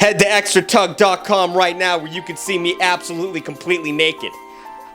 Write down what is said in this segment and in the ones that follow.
Head to extratug.com right now where you can see me absolutely completely naked.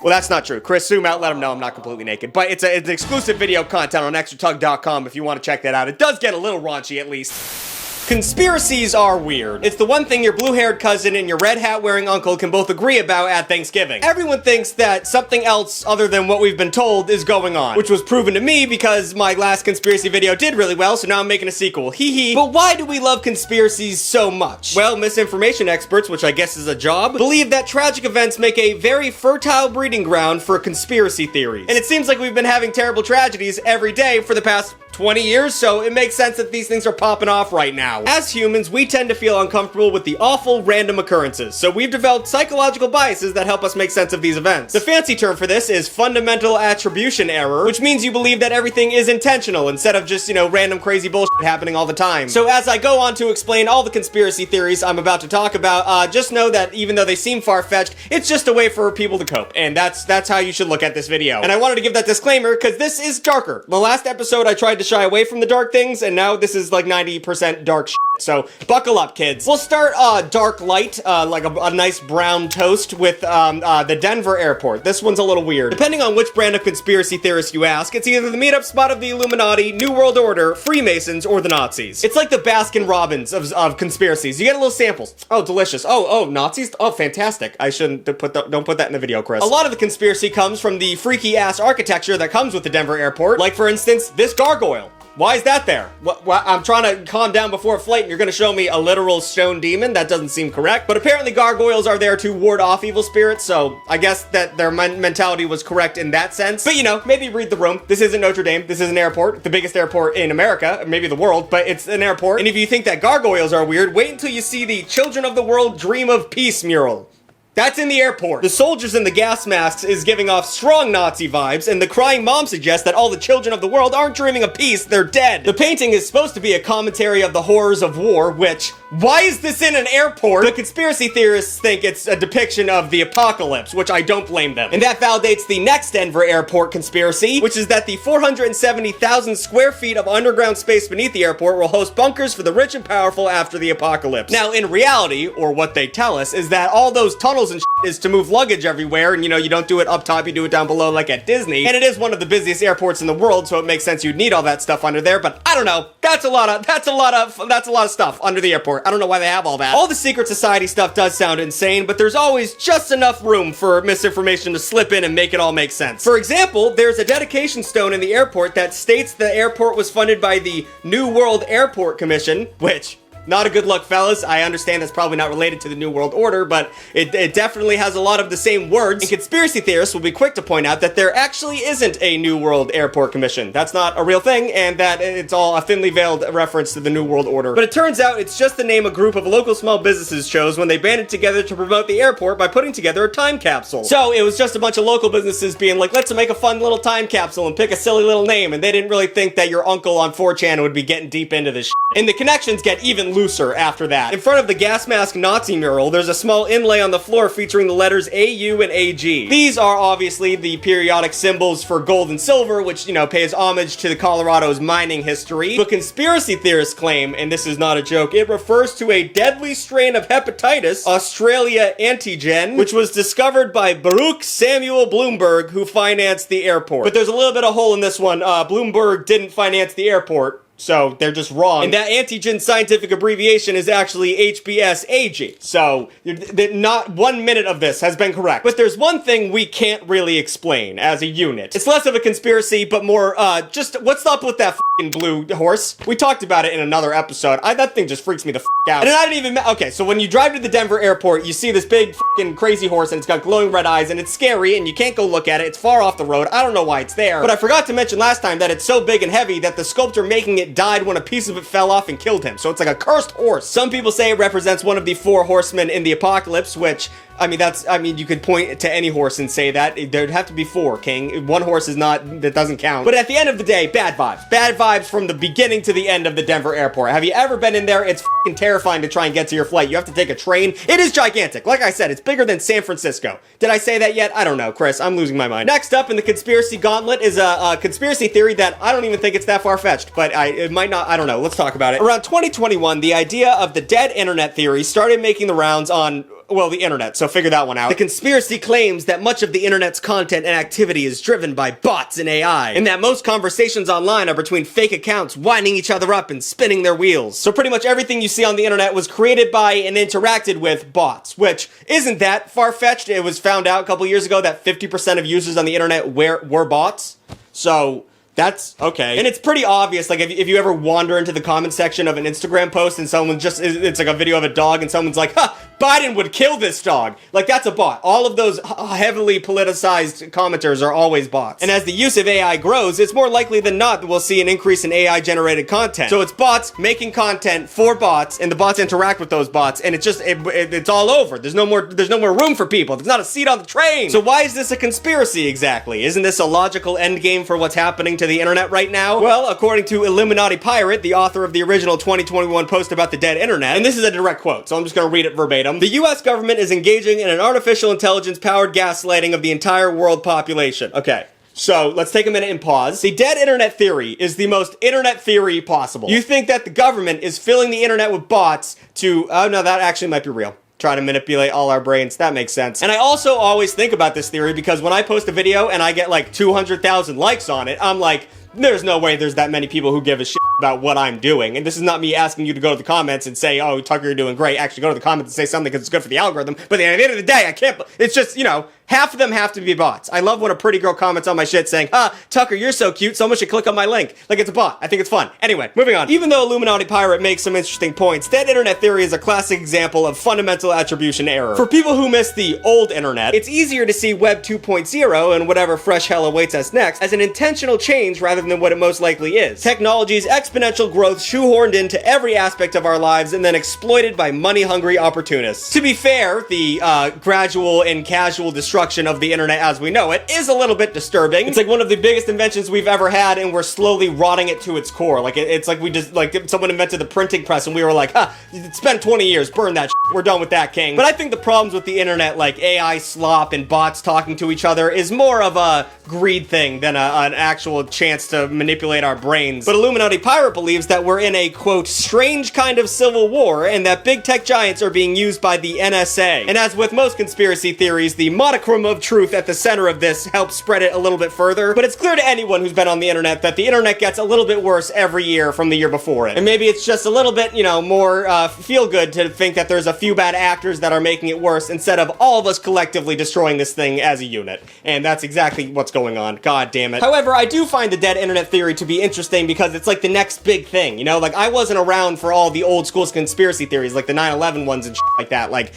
Well, that's not true. Chris, zoom out, let them know I'm not completely naked. But it's an exclusive video content on extratug.com if you want to check that out. It does get a little raunchy, at least. Conspiracies are weird. It's the one thing your blue-haired cousin and your red hat-wearing uncle can both agree about at Thanksgiving. Everyone thinks that something else other than what we've been told is going on, which was proven to me because my last conspiracy video did really well, so now I'm making a sequel. Hee hee. But why do we love conspiracies so much? Well, misinformation experts, which I guess is a job, believe that tragic events make a very fertile breeding ground for conspiracy theories. And it seems like we've been having terrible tragedies every day for the past 20 years, so it makes sense that these things are popping off right now. As humans, we tend to feel uncomfortable with the awful random occurrences, so we've developed psychological biases that help us make sense of these events. The fancy term for this is fundamental attribution error, which means you believe that everything is intentional instead of just, random crazy bullshit happening all the time. So as I go on to explain all the conspiracy theories I'm about to talk about, just know that even though they seem far-fetched, it's just a way for people to cope, and that's how you should look at this video. And I wanted to give that disclaimer because this is darker. The last episode I tried to shy away from the dark things, and now this is like 90% dark shit. So buckle up, kids. We'll start dark light, like a nice brown toast with the Denver airport. This one's a little weird. Depending on which brand of conspiracy theorist you ask, it's either the meetup spot of the Illuminati, New World Order, Freemasons, or the Nazis. It's like the Baskin Robbins of conspiracies. You get a little samples. Oh, delicious. Oh, Nazis? Oh, fantastic. I shouldn't don't put that in the video, Chris. A lot of the conspiracy comes from the freaky ass architecture that comes with the Denver airport. Like, for instance, this gargoyle. Why is that there? What, I'm trying to calm down before a flight and you're gonna show me a literal stone demon? That doesn't seem correct. But apparently gargoyles are there to ward off evil spirits, so I guess that their mentality was correct in that sense. But maybe read the room. This isn't Notre Dame. This is an airport. The biggest airport in America, maybe the world, but it's an airport. And if you think that gargoyles are weird, wait until you see the Children of the World Dream of Peace mural. That's in the airport. The soldiers in the gas masks is giving off strong Nazi vibes, and the crying mom suggests that all the children of the world aren't dreaming of peace, they're dead. The painting is supposed to be a commentary of the horrors of war, which, why is this in an airport? The conspiracy theorists think it's a depiction of the apocalypse, which I don't blame them. And that validates the next Denver airport conspiracy, which is that the 470,000 square feet of underground space beneath the airport will host bunkers for the rich and powerful after the apocalypse. Now, in reality, or what they tell us, is that all those tunnels and is to move luggage everywhere, and you don't do it up top, you do it down below like at Disney. And it is one of the busiest airports in the world, so it makes sense you'd need all that stuff under there, but I don't know. That's a lot of stuff under the airport. I don't know why they have all that. All the secret society stuff does sound insane, but there's always just enough room for misinformation to slip in and make it all make sense. For example, there's a dedication stone in the airport that states the airport was funded by the New World Airport Commission, which, not a good look, fellas. I understand that's probably not related to the New World Order, but it definitely has a lot of the same words. And conspiracy theorists will be quick to point out that there actually isn't a New World Airport Commission. That's not a real thing, and that it's all a thinly veiled reference to the New World Order. But it turns out it's just the name a group of local small businesses chose when they banded together to promote the airport by putting together a time capsule. So it was just a bunch of local businesses being like, let's make a fun little time capsule and pick a silly little name, and they didn't really think that your uncle on 4chan would be getting deep into this shit. And the connections get even looser after that. In front of the gas mask Nazi mural, there's a small inlay on the floor featuring the letters AU and AG. These are obviously the periodic symbols for gold and silver, which, pays homage to the Colorado's mining history. But conspiracy theorists claim, and this is not a joke, it refers to a deadly strain of hepatitis, Australia antigen, which was discovered by Baruch Samuel Bloomberg, who financed the airport. But there's a little bit of hole in this one. Bloomberg didn't finance the airport, so they're just wrong. And that antigen scientific abbreviation is actually HBsAg. So not 1 minute of this has been correct. But there's one thing we can't really explain as a unit. It's less of a conspiracy, but more just what's up with that f***ing blue horse? We talked about it in another episode. That thing just freaks me the f*** out. And I didn't even... Okay, so when you drive to the Denver airport, you see this big f***ing crazy horse, and it's got glowing red eyes, and it's scary, and you can't go look at it. It's far off the road. I don't know why it's there. But I forgot to mention last time that it's so big and heavy that the sculptor making it died when a piece of it fell off and killed him. So it's like a cursed horse. Some people say it represents one of the 4 horsemen in the apocalypse, which, you could point to any horse and say that. There'd have to be 4, King. 1 horse is not, that doesn't count. But at the end of the day, bad vibes. Bad vibes from the beginning to the end of the Denver airport. Have you ever been in there? It's fucking terrifying to try and get to your flight. You have to take a train. It is gigantic. Like I said, it's bigger than San Francisco. Did I say that yet? I don't know, Chris. I'm losing my mind. Next up in the conspiracy gauntlet is a conspiracy theory that I don't even think it's that far-fetched, but it might not. I don't know. Let's talk about it. Around 2021, the idea of the dead internet theory started making the rounds on, well, the internet, so figure that one out. The conspiracy claims that much of the internet's content and activity is driven by bots and AI, and that most conversations online are between fake accounts winding each other up and spinning their wheels. So pretty much everything you see on the internet was created by and interacted with bots, which isn't that far-fetched. It was found out a couple years ago that 50% of users on the internet were bots. So that's okay. And it's pretty obvious, like, if you ever wander into the comment section of an Instagram post and someone it's like a video of a dog and someone's like, ha, Biden would kill this dog. Like, that's a bot. All of those heavily politicized commenters are always bots. And as the use of AI grows, it's more likely than not that we'll see an increase in AI-generated content. So it's bots making content for bots, and the bots interact with those bots, and it's all over. There's no more room for people. There's not a seat on the train. So why is this a conspiracy exactly? Isn't this a logical endgame for what's happening to the internet right now? Well, according to Illuminati Pirate, the author of the original 2021 post about the dead internet, and this is a direct quote, so I'm just gonna read it verbatim. The US government is engaging in an artificial intelligence-powered gaslighting of the entire world population. Okay. So, let's take a minute and pause. The dead internet theory is the most internet theory possible. You think that the government is filling the internet with bots to, oh no, that actually might be real. Try to manipulate all our brains. That makes sense. And I also always think about this theory because when I post a video and I get like 200,000 likes on it, I'm like, there's no way there's that many people who give a shit about what I'm doing. And this is not me asking you to go to the comments and say, oh, Tucker, you're doing great. Actually, go to the comments and say something because it's good for the algorithm. But at the end of the day, I can't, it's just, you know, half of them have to be bots. I love when a pretty girl comments on my shit saying, Tucker, you're so cute, someone should click on my link. Like, it's a bot. I think it's fun. Anyway, moving on. Even though Illuminati Pirate makes some interesting points, dead internet theory is a classic example of fundamental attribution error. For people who miss the old internet, it's easier to see Web 2.0 and whatever fresh hell awaits us next as an intentional change rather than what it most likely is. Technology's exponential growth shoehorned into every aspect of our lives and then exploited by money-hungry opportunists. To be fair, the gradual and casual destruction of the internet as we know it is a little bit disturbing. It's like one of the biggest inventions we've ever had, and we're slowly rotting it to its core. Like, it's like we just, like, someone invented the printing press and we were like, it's been 20 years, burn that shit. We're done with that, king. But I think the problems with the internet, like AI slop and bots talking to each other, is more of a greed thing than an actual chance to manipulate our brains. But Illuminati Pirate believes that we're in a, quote, strange kind of civil war, and that big tech giants are being used by the NSA. And as with most conspiracy theories, the modicum of truth at the center of this helps spread it a little bit further. But it's clear to anyone who's been on the internet that the internet gets a little bit worse every year from the year before it. And maybe it's just a little bit, you know, more feel good to think that there's a few bad actors that are making it worse instead of all of us collectively destroying this thing as a unit. And that's exactly what's going on. God damn it. However, I do find the dead internet theory to be interesting because it's like the next big thing, you know? Like, I wasn't around for all the old school conspiracy theories, like the 9/11 ones and shit like that. Like,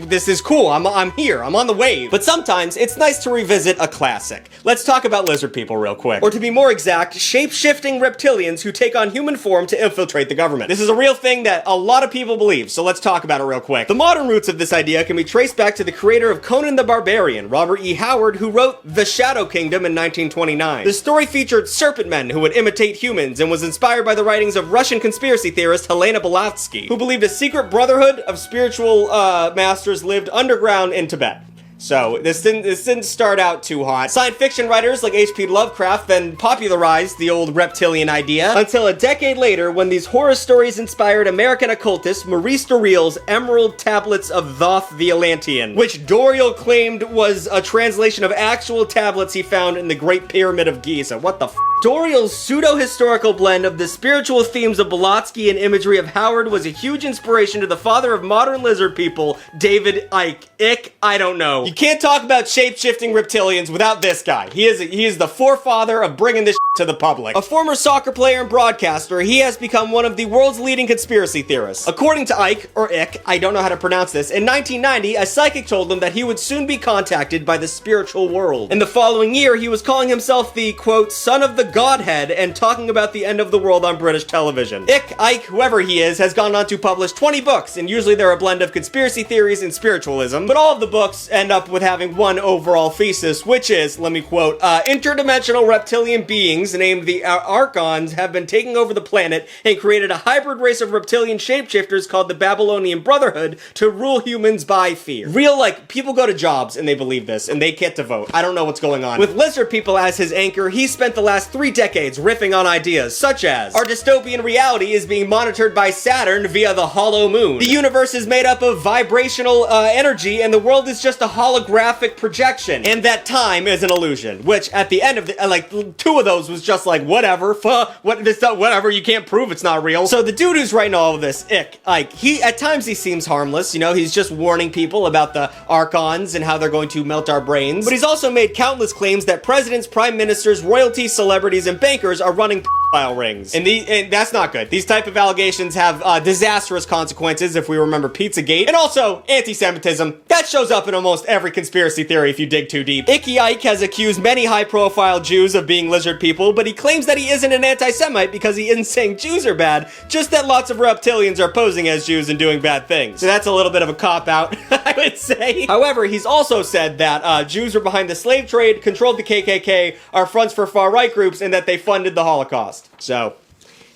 this is cool. I'm here. I'm on the wave. But sometimes it's nice to revisit a classic. Let's talk about lizard people real quick. Or to be more exact, shape-shifting reptilians who take on human form to infiltrate the government. This is a real thing that a lot of people believe, so let's talk about it real quick. The modern roots of this idea can be traced back to the creator of Conan the Barbarian, Robert E. Howard, who wrote The Shadow Kingdom in 1929. The story featured serpent men who would imitate humans and was inspired by the writings of Russian conspiracy theorist Helena Blavatsky, who believed a secret brotherhood of spiritual masters lived underground in Tibet. So, this didn't start out too hot. Science fiction writers like H.P. Lovecraft then popularized the old reptilian idea until a decade later when these horror stories inspired American occultist Maurice Doreal's Emerald Tablets of Thoth the Atlantean, which Doreal claimed was a translation of actual tablets he found in the Great Pyramid of Giza. What the f***? Doreal's pseudo-historical blend of the spiritual themes of Blavatsky and imagery of Howard was a huge inspiration to the father of modern lizard people, David Icke. I don't know. You can't talk about shape-shifting reptilians without this guy. He is the forefather of bringing this to the public. A former soccer player and broadcaster, he has become one of the world's leading conspiracy theorists. According to Icke, or Ick, I don't know how to pronounce this, in 1990, a psychic told him that he would soon be contacted by the spiritual world. In the following year, he was calling himself the, quote, son of the Godhead and talking about the end of the world on British television. Icke, whoever he is, has gone on to publish 20 books, and usually they're a blend of conspiracy theories and spiritualism, but all of the books end up with having one overall thesis, which is, let me quote, interdimensional reptilian beings beings named the Archons have been taking over the planet and created a hybrid race of reptilian shapeshifters called the Babylonian Brotherhood to rule humans by fear. Real, like, people go to jobs and they believe this, and they get to vote. I don't know what's going on. With lizard people as his anchor, he spent the last 3 decades riffing on ideas such as, our dystopian reality is being monitored by Saturn via the hollow moon. The universe is made up of vibrational energy, and the world is just a holographic projection. And that time is an illusion, which at the end of the, like, 2 of those was just like, whatever, whatever, you can't prove it's not real. So the dude who's writing all of this, like, at times he seems harmless, you know, he's just warning people about the Archons and how they're going to melt our brains. But he's also made countless claims that presidents, prime ministers, royalty, celebrities, and bankers are running pedophile rings. And that's not good. These type of allegations have disastrous consequences if we remember Pizzagate. And also, anti-Semitism. That shows up in almost every conspiracy theory if you dig too deep. Icky Ike has accused many high-profile Jews of being lizard people, but he claims that he isn't an anti-Semite because he isn't saying Jews are bad, just that lots of reptilians are posing as Jews and doing bad things. So that's a little bit of a cop-out, I would say. However, he's also said that Jews were behind the slave trade, controlled the KKK, are fronts for far-right groups, and that they funded the Holocaust. So,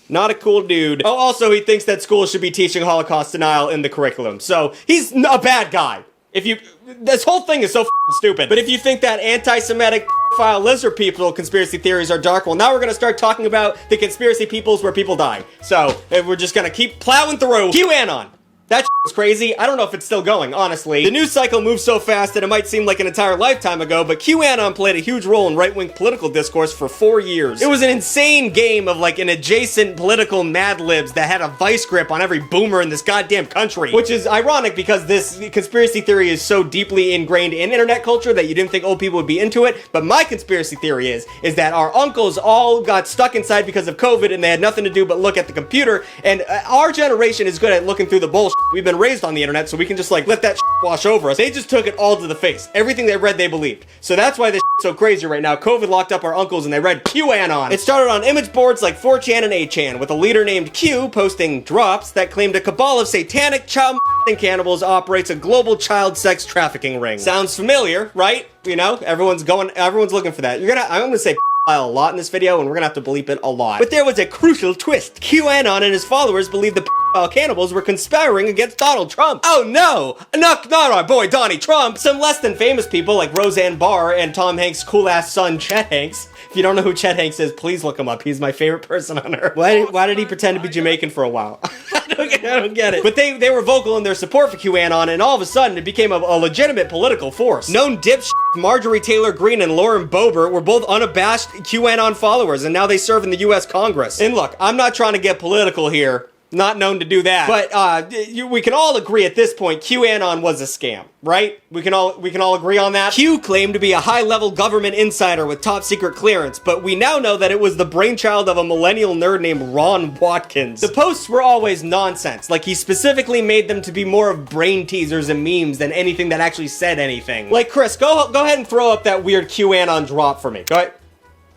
not a cool dude. Oh, also, he thinks that schools should be teaching Holocaust denial in the curriculum. So, he's a bad guy. This whole thing is so f***ing stupid. But if you think that anti-Semitic pedophile lizard people conspiracy theories are dark, well, now we're gonna start talking about the conspiracy peoples where people die. So, we're just gonna keep plowing through QAnon. That was crazy. I don't know if it's still going, honestly. The news cycle moves so fast that it might seem like an entire lifetime ago, but QAnon played a huge role in right-wing political discourse for 4 years. It was an insane game of, like, an adjacent political Mad Libs that had a vice grip on every boomer in this goddamn country. Which is ironic because this conspiracy theory is so deeply ingrained in internet culture that you didn't think old people would be into it. But my conspiracy theory is that our uncles all got stuck inside because of COVID and they had nothing to do but look at the computer, and our generation is good at looking through the bullshit. We've been raised on the internet, so we can just, like, let that wash over us. They just took it all to the face. Everything they read, they believed. So that's why this so crazy right now. COVID locked up our uncles and they read QAnon. It started on image boards like 4chan and 8chan, with a leader named Q posting drops that claimed a cabal of satanic child and cannibals operates a global child sex trafficking ring. Sounds familiar, right? You know, everyone's looking for that. I'm gonna say a lot in this video, and we're gonna have to bleep it a lot. But there was a crucial twist. QAnon and his followers believed the cannibals were conspiring against Donald Trump. Oh no! Not our boy Donnie Trump! Some less than famous people like Roseanne Barr and Tom Hanks' cool-ass son Chet Hanks. If you don't know who Chet Hanks is, please look him up. He's my favorite person on earth. Why did he pretend to be Jamaican for a while? I don't get it. But they were vocal in their support for QAnon, and all of a sudden it became a legitimate political force. Known dipshits Marjorie Taylor Greene and Lauren Boebert were both unabashed QAnon followers, and now they serve in the US Congress. And look, I'm not trying to get political here. Not known to do that. But we can all agree at this point QAnon was a scam, right? We can all agree on that. Q claimed to be a high-level government insider with top-secret clearance, but we now know that it was the brainchild of a millennial nerd named Ron Watkins. The posts were always nonsense, like he specifically made them to be more of brain teasers and memes than anything that actually said anything. Like, Chris, go ahead and throw up that weird QAnon drop for me. Go ahead.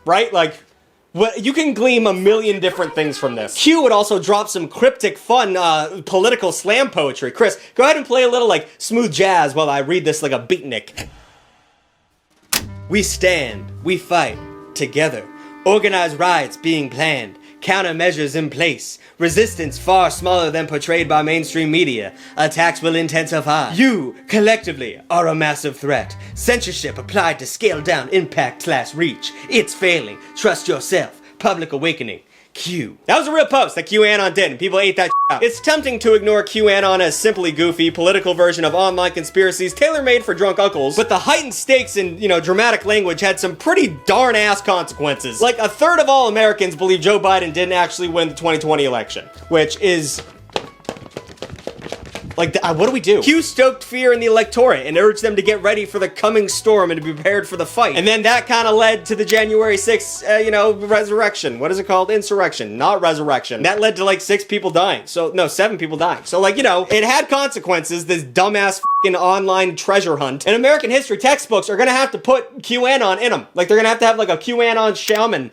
Right? Like, you can glean a million different things from this. Q would also drop some cryptic, fun, political slam poetry. Chris, go ahead and play a little, like, smooth jazz while I read this like a beatnik. We stand, we fight, together. Organized riots being planned. Countermeasures in place. Resistance far smaller than portrayed by mainstream media. Attacks will intensify. You, collectively, are a massive threat. Censorship applied to scale down impact/reach. It's failing. Trust yourself. Public awakening. Q. That was a real post that QAnon did, and people ate that up. It's tempting to ignore QAnon as simply goofy, political version of online conspiracies tailor-made for drunk uncles, but the heightened stakes and, dramatic language had some pretty darn-ass consequences. Like, a third of all Americans believe Joe Biden didn't actually win the 2020 election, which is... like, what do we do? Q stoked fear in the electorate and urged them to get ready for the coming storm and to be prepared for the fight. And then that kind of led to the January 6th, resurrection. What is it called? Insurrection, not resurrection. That led to, like, 6 people dying. So, no, 7 people dying. So, like, it had consequences, this dumbass f***ing online treasure hunt. And American history textbooks are gonna have to put QAnon in them. Like, they're gonna have, like, a QAnon shaman,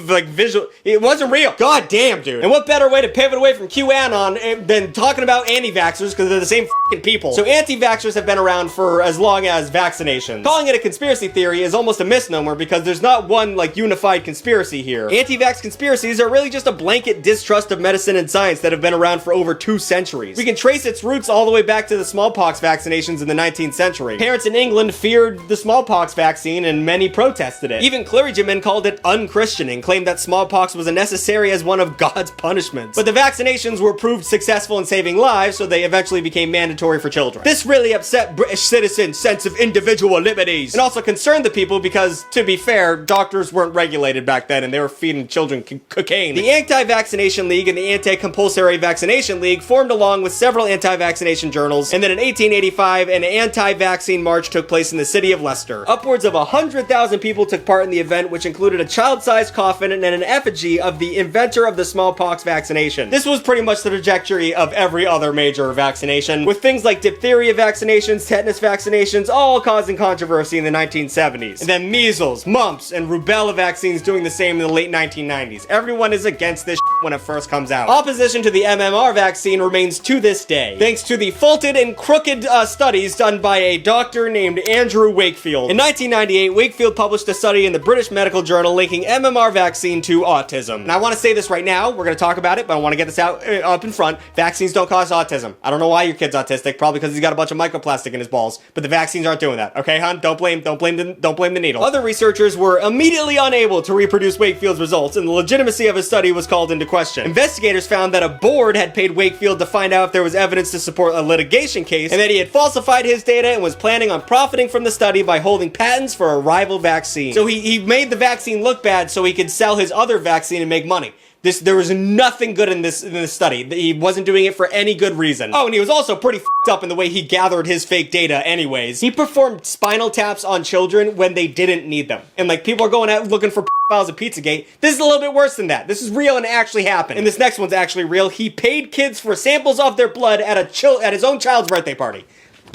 like, visual. It wasn't real. God damn, dude. And what better way to pivot away from QAnon than talking about anti-vaxxers, because they're the same fucking people. So anti-vaxxers have been around for as long as vaccinations. Calling it a conspiracy theory is almost a misnomer because there's not one, like, unified conspiracy here. Anti-vax conspiracies are really just a blanket distrust of medicine and science that have been around for over 2 centuries. We can trace its roots all the way back to the smallpox vaccinations in the 19th century. Parents in England feared the smallpox vaccine and many protested it. Even clergymen called it unchristian and claimed that smallpox was necessary as one of God's punishments. But the vaccinations were proved successful in saving lives, so they eventually became mandatory for children. This really upset British citizens' sense of individual liberties and also concerned the people because, to be fair, doctors weren't regulated back then and they were feeding children cocaine. The Anti-Vaccination League and the Anti-Compulsory Vaccination League formed along with several anti-vaccination journals, and then in 1885 an anti-vaccine march took place in the city of Leicester. Upwards of 100,000 people took part in the event, which included a child-sized coffin and an effigy of the inventor of the smallpox vaccination. This was pretty much the trajectory of every other major vaccination, with things like diphtheria vaccinations, tetanus vaccinations, all causing controversy in the 1970s. And then measles, mumps, and rubella vaccines doing the same in the late 1990s. Everyone is against this when it first comes out. Opposition to the MMR vaccine remains to this day, thanks to the faulted and crooked studies done by a doctor named Andrew Wakefield. In 1998, Wakefield published a study in the British Medical Journal linking MMR vaccine to autism. And I want to say this right now, we're going to talk about it, but I want to get this out up in front. Vaccines don't cause autism. I don't know why your kid's autistic, probably because he's got a bunch of microplastic in his balls, but the vaccines aren't doing that. Okay, hon? Don't blame the needle. Other researchers were immediately unable to reproduce Wakefield's results, and the legitimacy of his study was called into question. Investigators found that a board had paid Wakefield to find out if there was evidence to support a litigation case, and that he had falsified his data and was planning on profiting from the study by holding patents for a rival vaccine. So he made the vaccine look bad so he could sell his other vaccine and make money. There was nothing good in this study. He wasn't doing it for any good reason. Oh, and he was also pretty f***ed up in the way he gathered his fake data anyways. He performed spinal taps on children when they didn't need them. And like, people are going out looking for files of Pizzagate. This is a little bit worse than that. This is real and it actually happened. And this next one's actually real. He paid kids for samples of their blood at his own child's birthday party.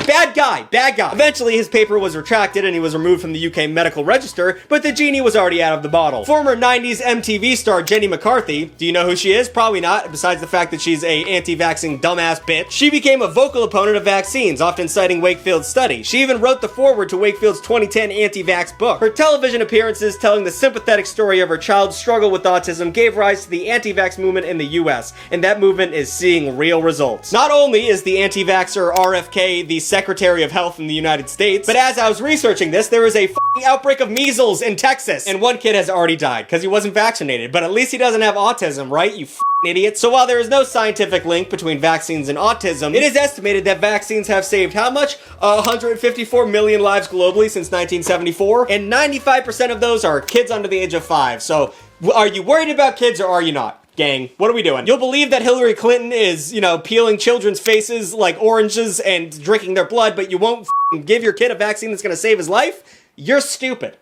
Bad guy, bad guy. Eventually, his paper was retracted and he was removed from the UK medical register, but the genie was already out of the bottle. Former 90s MTV star Jenny McCarthy, do you know who she is? Probably not, besides the fact that she's a anti-vaxxing dumbass bitch. She became a vocal opponent of vaccines, often citing Wakefield's study. She even wrote the foreword to Wakefield's 2010 anti-vax book. Her television appearances telling the sympathetic story of her child's struggle with autism gave rise to the anti-vax movement in the US, and that movement is seeing real results. Not only is the anti-vaxxer RFK the Secretary of Health in the United States, but as I was researching this, there was a f***ing outbreak of measles in Texas, and one kid has already died because he wasn't vaccinated, but at least he doesn't have autism, right? You f***ing idiot. So while there is no scientific link between vaccines and autism, it is estimated that vaccines have saved how much? 154 million lives globally since 1974, and 95% of those are kids under the age of 5. So are you worried about kids or are you not? Gang, what are we doing? You'll believe that Hillary Clinton is, peeling children's faces like oranges and drinking their blood, but you won't give your kid a vaccine that's gonna save his life? You're stupid.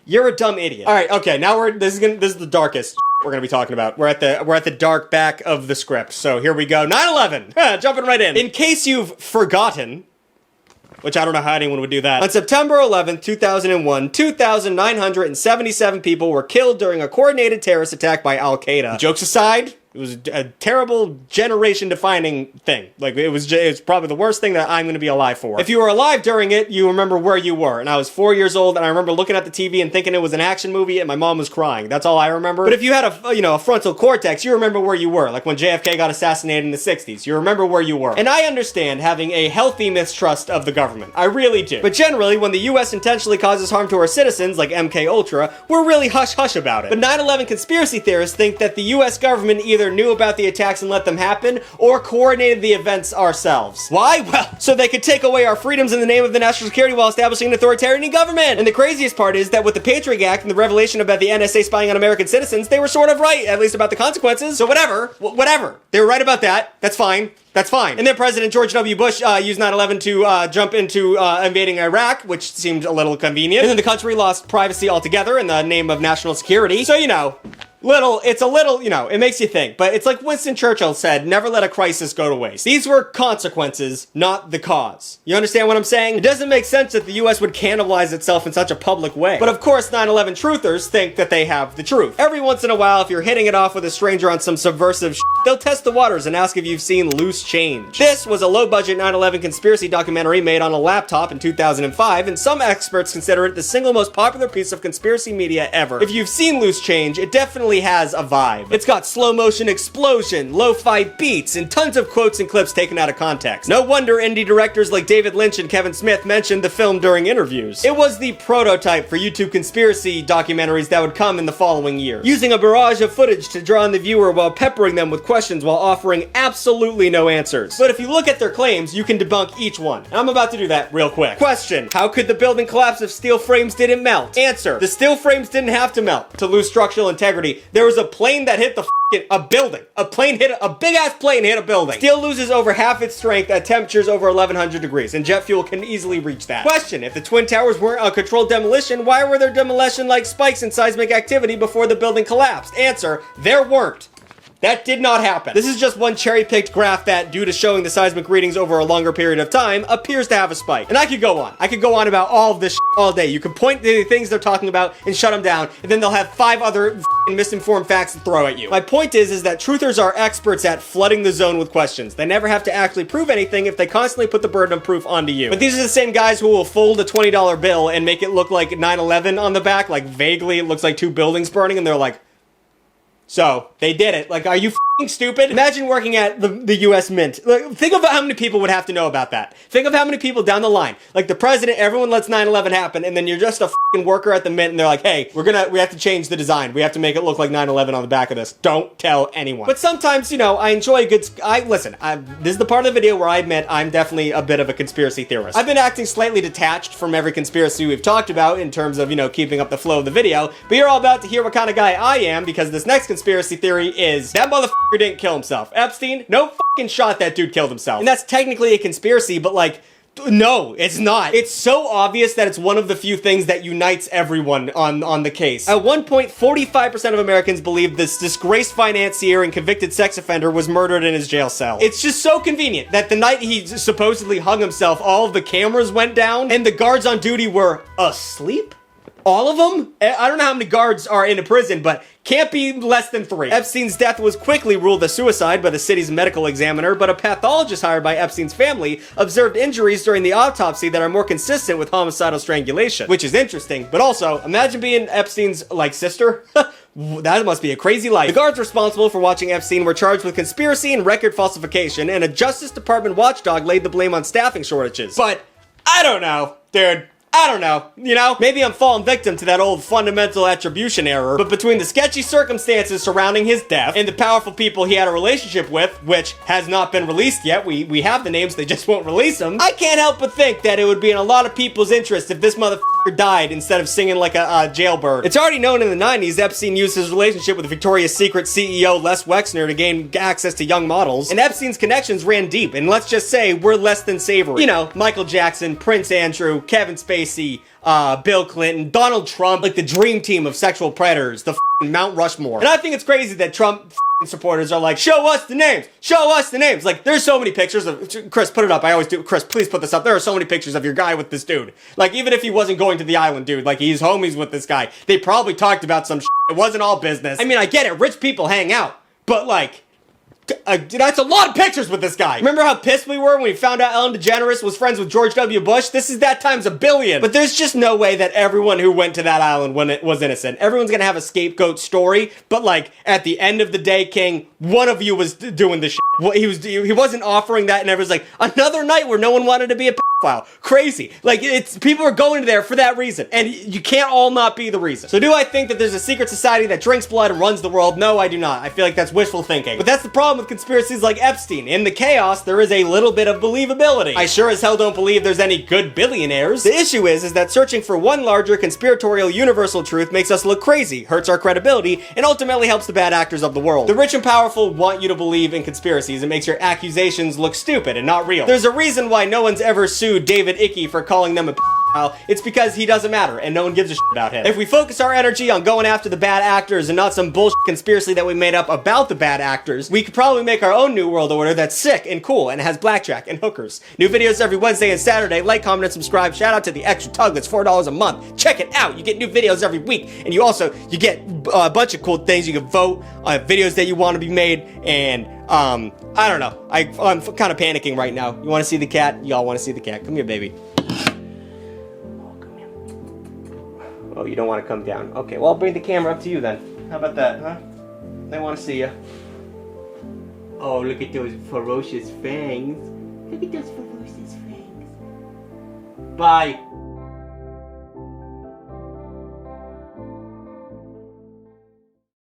You're a dumb idiot. All right, okay, now this is the darkest we're gonna be talking about. We're at the dark back of the script. So here we go. 9/11. Jumping right in. In case you've forgotten, which I don't know how anyone would do that. On September 11th, 2001, 2,977 people were killed during a coordinated terrorist attack by Al-Qaeda. Jokes aside, it was a terrible generation-defining thing. Like, it was probably the worst thing that I'm going to be alive for. If you were alive during it, you remember where you were. And I was 4 years old, and I remember looking at the TV and thinking it was an action movie, and my mom was crying. That's all I remember. But if you had a frontal cortex, you remember where you were. Like when JFK got assassinated in the 60s. You remember where you were. And I understand having a healthy mistrust of the government. I really do. But generally, when the U.S. intentionally causes harm to our citizens, like MK Ultra, we're really hush-hush about it. But 9/11 conspiracy theorists think that the U.S. government either knew about the attacks and let them happen, or coordinated the events ourselves. Why? Well, so they could take away our freedoms in the name of the national security while establishing an authoritarian government. And the craziest part is that with the Patriot Act and the revelation about the NSA spying on American citizens, they were sort of right, at least about the consequences. So whatever. They were right about that. That's fine. That's fine. And then President George W. Bush used 9/11 to jump into invading Iraq, which seemed a little convenient. And then the country lost privacy altogether in the name of national security. So, it makes you think. But it's like Winston Churchill said, never let a crisis go to waste. These were consequences, not the cause. You understand what I'm saying? It doesn't make sense that the US would cannibalize itself in such a public way. But of course, 9/11 truthers think that they have the truth. Every once in a while, if you're hitting it off with a stranger on some subversive shit, they'll test the waters and ask if you've seen Loose Change. This was a low-budget 9/11 conspiracy documentary made on a laptop in 2005, and some experts consider it the single most popular piece of conspiracy media ever. If you've seen Loose Change, it definitely has a vibe. It's got slow-motion explosion, lo-fi beats, and tons of quotes and clips taken out of context. No wonder indie directors like David Lynch and Kevin Smith mentioned the film during interviews. It was the prototype for YouTube conspiracy documentaries that would come in the following years, using a barrage of footage to draw on the viewer while peppering them with questions while offering absolutely no answers. But if you look at their claims, you can debunk each one. And I'm about to do that real quick. Question: how could the building collapse if steel frames didn't melt? Answer: the steel frames didn't have to melt to lose structural integrity. There was a plane that hit a building. A big ass plane hit a building. Steel loses over half its strength at temperatures over 1100 degrees, and jet fuel can easily reach that. Question: if the Twin Towers weren't a controlled demolition, why were there demolition-like spikes in seismic activity before the building collapsed? Answer: there weren't. That did not happen. This is just one cherry-picked graph that, due to showing the seismic readings over a longer period of time, appears to have a spike. And I could go on. I could go on about all of this all day. You can point to the things they're talking about and shut them down, and then they'll have 5 other misinformed facts to throw at you. My point is that truthers are experts at flooding the zone with questions. They never have to actually prove anything if they constantly put the burden of proof onto you. But these are the same guys who will fold a $20 bill and make it look like 9/11 on the back, like vaguely it looks like 2 buildings burning, and they're like, so, they did it. Like, are you f***ing stupid? Imagine working at the US Mint. Like, think about how many people would have to know about that. Think of how many people down the line. Like, the president, everyone lets 9/11 happen, and then you're just a f***ing worker at the Mint, and they're like, hey, we have to change the design. We have to make it look like 9/11 on the back of this. Don't tell anyone. But sometimes, you know, I enjoy a good... this is the part of the video where I admit I'm definitely a bit of a conspiracy theorist. I've been acting slightly detached from every conspiracy we've talked about in terms of, you know, keeping up the flow of the video, but you're all about to hear what kind of guy I am, because this next conspiracy theory is that motherfucker didn't kill himself. Epstein, no fucking shot that dude killed himself. And that's technically a conspiracy, but like, no, it's not. It's so obvious that it's one of the few things that unites everyone on the case. At one point, 45% of Americans believe this disgraced financier and convicted sex offender was murdered in his jail cell. It's just so convenient that the night he supposedly hung himself, all of the cameras went down and the guards on duty were asleep? All of them? I don't know how many guards are in a prison, but can't be less than 3. Epstein's death was quickly ruled a suicide by the city's medical examiner, but a pathologist hired by Epstein's family observed injuries during the autopsy that are more consistent with homicidal strangulation, which is interesting. But also, imagine being Epstein's, like, sister. That must be a crazy life. The guards responsible for watching Epstein were charged with conspiracy and record falsification, and a Justice Department watchdog laid the blame on staffing shortages. But, I don't know, dude. I don't know, you know? Maybe I'm falling victim to that old fundamental attribution error, but between the sketchy circumstances surrounding his death and the powerful people he had a relationship with, which has not been released yet, we have the names, they just won't release them, I can't help but think that it would be in a lot of people's interest if this motherfucker died instead of singing like a jailbird. It's already known in the 90s Epstein used his relationship with Victoria's Secret CEO Les Wexner to gain access to young models, and Epstein's connections ran deep, and let's just say we're less than savory. You know, Michael Jackson, Prince Andrew, Kevin Spacey, Bill Clinton, Donald Trump, like the dream team of sexual predators, the Mount Rushmore. And I think it's crazy that Trump supporters are like, show us the names, show us the names. Like, there's so many pictures of, Chris, put it up, I always do, Chris, please put this up. There are so many pictures of your guy with this dude. Like, even if he wasn't going to the island, dude, like, he's homies with this guy. They probably talked about some shit. It wasn't all business. I mean, I get it, rich people hang out, but like, that's a lot of pictures with this guy. Remember how pissed we were when we found out Ellen DeGeneres was friends with George W. Bush? This is that times a billion. But there's just no way that everyone who went to that island when it was innocent. Everyone's gonna have a scapegoat story, but like, at the end of the day, King, one of you was doing the shit. He wasn't offering that, and everyone's like, another night where no one wanted to be a pedophile. Crazy. Like, it's, people are going there for that reason, and you can't all not be the reason. So do I think that there's a secret society that drinks blood and runs the world? No, I do not. I feel like that's wishful thinking. But that's the problem with conspiracies like Epstein. In the chaos, there is a little bit of believability. I sure as hell don't believe there's any good billionaires. The issue is that searching for one larger conspiratorial universal truth makes us look crazy, hurts our credibility, and ultimately helps the bad actors of the world. The rich and powerful want you to believe in conspiracies. It makes your accusations look stupid and not real. There's a reason why no one's ever sued David Icke for calling them a it's because he doesn't matter and no one gives a shit about him. If we focus our energy on going after the bad actors and not some bullshit conspiracy that we made up about the bad actors, we could probably make our own new world order that's sick and cool and has blackjack and hookers. New videos every Wednesday and Saturday. Like, comment, and subscribe. Shout out to the Extra Tug that's $4 a month. Check it out. You get new videos every week, and you get a bunch of cool things. You can vote on videos that you want to be made, and I don't know. I'm kind of panicking right now. You want to see the cat? Y'all want to see the cat? Come here, baby. Oh, you don't want to come down. Okay, well, I'll bring the camera up to you then. How about that, huh? They want to see you. Oh, look at those ferocious fangs. Look at those ferocious fangs. Bye.